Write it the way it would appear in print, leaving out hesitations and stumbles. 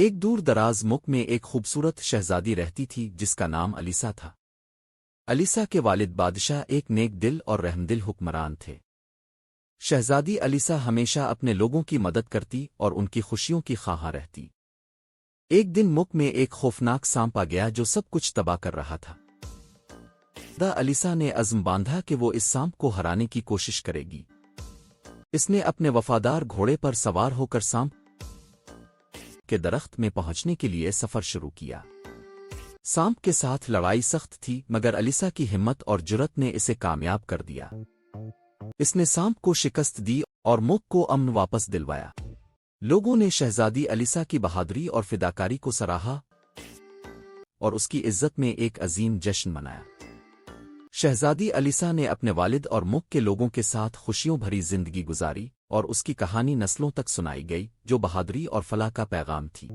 ایک دور دراز ملک میں ایک خوبصورت شہزادی رہتی تھی جس کا نام الیسا تھا۔ الیسا کے والد بادشاہ ایک نیک دل اور رحمدل حکمران تھے۔ شہزادی الیسا ہمیشہ اپنے لوگوں کی مدد کرتی اور ان کی خوشیوں کی خواہاں رہتی۔ ایک دن ملک میں ایک خوفناک سانپ آ گیا جو سب کچھ تباہ کر رہا تھا۔ الیسا نے عزم باندھا کہ وہ اس سانپ کو ہرانے کی کوشش کرے گی۔ اس نے اپنے وفادار گھوڑے پر سوار ہو کر سانپ کے درخت میں پہنچنے کے لیے سفر شروع کیا۔ سانپ کے ساتھ لڑائی سخت تھی مگر الیسا کی ہمت اور جرت نے اسے کامیاب کر دیا۔ اس نے سانپ کو شکست دی اور ملک کو امن واپس دلوایا۔ لوگوں نے شہزادی الیسا کی بہادری اور فداکاری کو سراہا اور اس کی عزت میں ایک عظیم جشن منایا۔ شہزادی الیسا نے اپنے والد اور ملک کے لوگوں کے ساتھ خوشیوں بھری زندگی گزاری اور اس کی کہانی نسلوں تک سنائی گئی جو بہادری اور فلاح کا پیغام تھی۔